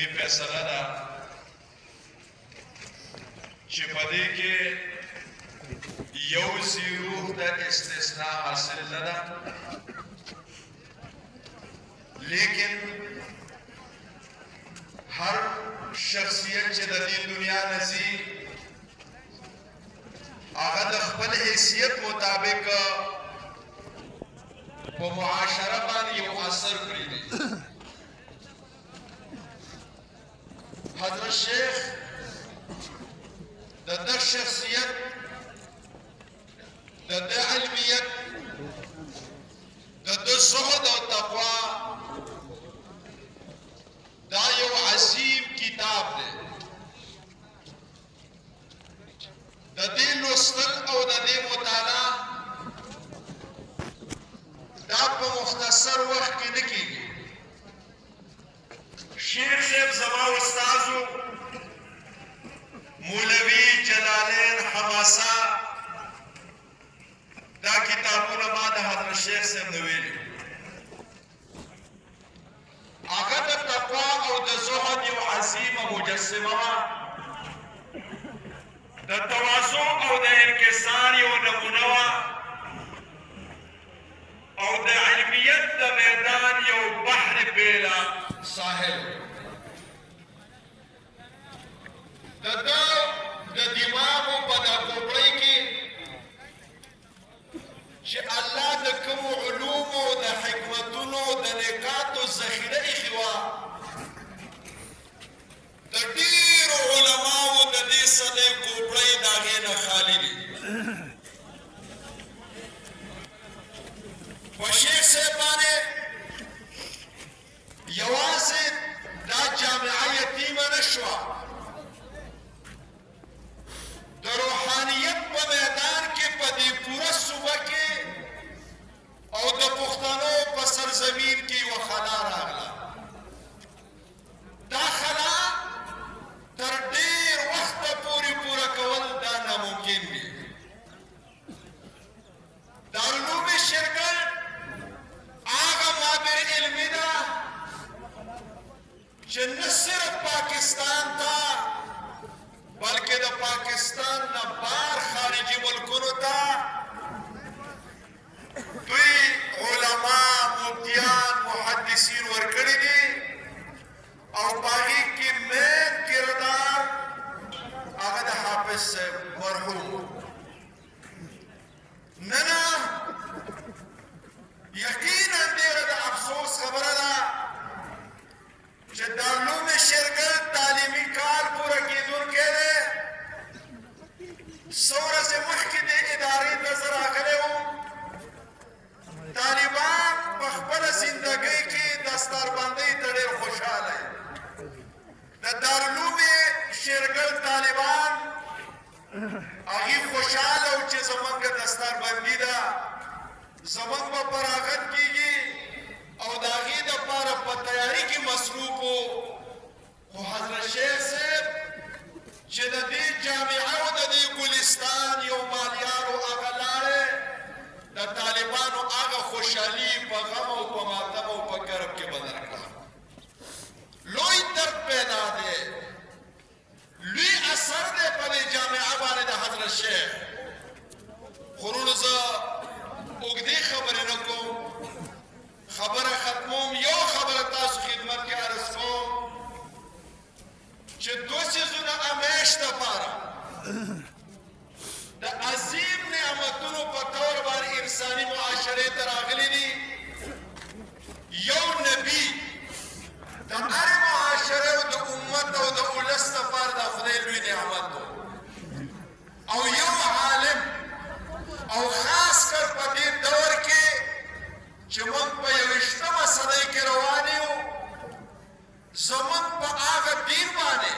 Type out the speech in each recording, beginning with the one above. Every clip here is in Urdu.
علمی فیصله ده چې په دې کې یو زیروح د استثناء حاصل نه ده لیکن هر شخصیت چې د دې دنیا نه ځي هغه د خپل حیثیت مطابق په معاشره باندې یو اثر پرېږدي حضرت شیخ د ده شخصیت د ده علمیت د ده زهد او تقوا دا یو عظیم کتاب دی د دې لوستل او د دې مطالعه دا په مختصر وخت کې نه کېږي شیخ صاحب زما استازو مولوی جلالین حماسه دا کتابونه ما د حضرت شیخ صاحب نه ویلي هغه د تقوا او د زهد یو عظیمه مجسمه وه د تواضع او د انکسار یو نمونه وه او د علمیت د میدان یو بحر بیلا ساحل د دماغو په دا کوپړۍ کې چې الله د کومو علومو د حکمتونو د نکاتو ذخیره ایښې وه د ډېرو علماو د دې سدې کوپړۍ د هغې نه خالي دي په شیخ صاحب باندې یوازې دا جامعه یتیمه نه شوه د روحانیت په میدان کې په دې پوره صوبه کې او د پښتنو په سرزمین کې یوه خلا راغله دا خلا تر ډېر وخته پورې پوره کول دا ناممکن دي دارالعلوم شرګل هغه مادر علمي ده چې نه صرف پاکستان ته بلکې د پاکستان نه بهر خارجي ملکونو ته دوی علما مفتیان محدثین ورکړي دي او په هغې کې مین کردار هغه د حافظ صاحب مرحوم نه یقینا ډېره د افسوس خبره ده چې دارالعلوم شرګل تعلیمي کال پوره کېدونکی دی څو ورځې مخکې د ادارې ته زه راغلی وم طالبان په خپله زندګۍ کې دستاربندۍ ته ډېر خوشحاله د دارالعلوم شرګل طالبان هغې خوشحاله و چې زمونږ دستاربندي ده زمونږ به فراغت کېږي او د هغې دپاره په تیاري کې مصروف و خو حضرت شیخ صاحب چې د دې جامعه او د دې ګلستان یو مالیار و هغه لاړې د طالبانو هغه خوشحالي په غم او په ماتم او په کرب کې بدل کړه لوی درد پیدا دی لوی اثر دی په دې جامعه باندې د حضرت شیخ خورونو زه اوږدې خبرې نه کوم خبره ختموم یو خبره تاسو خدمت کې عرض کوم چې دو څیزونه همیش دپاره د عظیم نعمتونو په طور باندې انساني معاشرې ته راغلي دي یو نبي د هرې معاشرې او د امت او د ولس دپاره د خدای لوی نعمت و او یو عالم او خاص کر په دې دور کې چې موږ په 21مه صدۍ کې روان یو زموږ په هغه دین باندې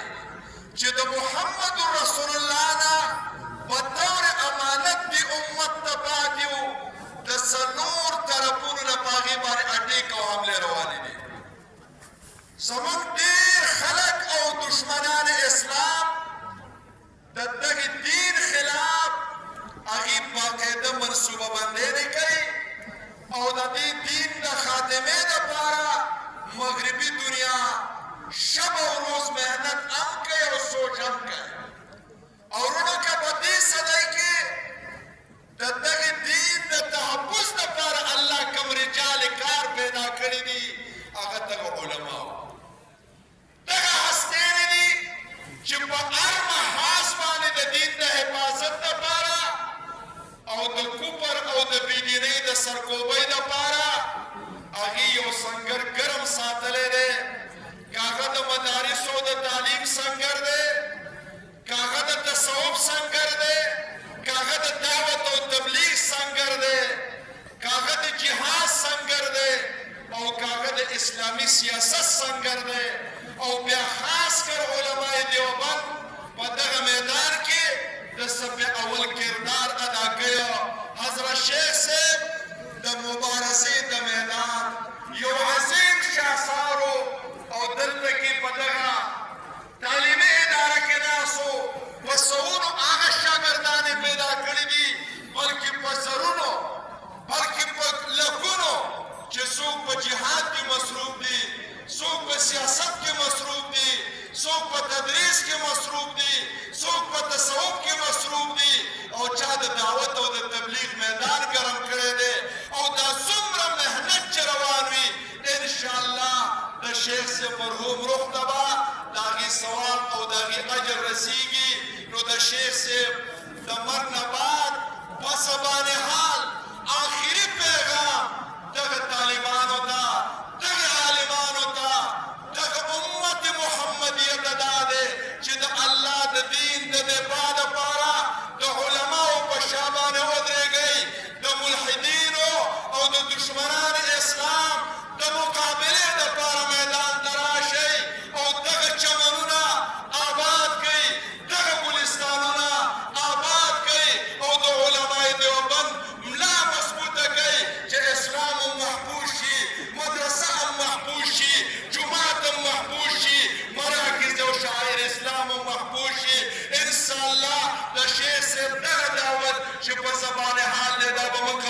چې د محمد رسول الله نه په طور امانت دې امت ته پاتې وو د څلور طرفونو نه په هغې باندې اټیک او حملې روانې دي زموږ ډېر خلک او دشمنان اسلام د دغې دین خلاف هغې باقاعده منصوبه بندۍ نه کوي او د دې دین د خاتمې دپاره مغربي دنیا شب او کم کړي او ورونو که په دې صدۍ کې د دغه دین د تحفظ لپاره الله کوم رجال کار پیدا کړي دي هغه دغه علما وو دغه هستیانې دي چې په هر محاذ باندې د دین د حفاظت لپاره او د کفر او د بېدینۍ د سرکوبۍ لپاره هغې یو سنګر ګرم ساتلی دی که هغه د مدارسو د تعلیم سنګر دی که هغه د تصوف سنګر دی که هغه د دعوت او تبلیغ سنګر دی که هغه د جهاد سنګر دی او که هغه د اسلامي سیاست سنګر دی او بیا خاص کر علماء دیوبند په دغه میدان کې د صف اول کردار ادا کړی حضرت شیخ صاحب د مبارزې د میدان یو عظیم شاهسوار او دلته کې په دغه تعلیمي اداره کې ناستو په سوونو هغه شاګردان یې پیدا کړي دي بلکې په زرونو بلکې په لکونو چې څوک په جهاد کې مصروف دي څوک په سیاست کې مصروف دي څوک په تدریس کې مصروف دي څوک په تصوف کې مصروف دي او چا د دعوت او د تبلیغ میدان ګرم کړی دی او دا څومره محنت چې روان وي انشاءالله د شیخ صاحب مرحوم روح ته به د هغې ثواب او د هغې اجر رسیږي نو د شیخ صاحب د مرګ نه بعد په زبان حال آخري پیغام دغه طالبانو ته دغه عالمانو ته دغه امت محمدیه ته دا دی چې د الله د دین د دفاع دپاره د علماو په شا باندې ودرېږئ د ملحدینو او د دشمنان اسلام د مقابلې دپاره میدان ته راشئ او دغه چمنونه آباد کړئ دغه ګلستانونه آباد کړئ او د علماء دیوبند ملا مضبوطه کړئ چې اسلام هم محفوظ شي مدرسه هم محفوظ شي جومات هم محفوظ شي مراکز او شاعر اسلام هم محفوظ شي انشاءالله د شیخ صاحب دغه دعوت چې په زبان حال دی دا به موږ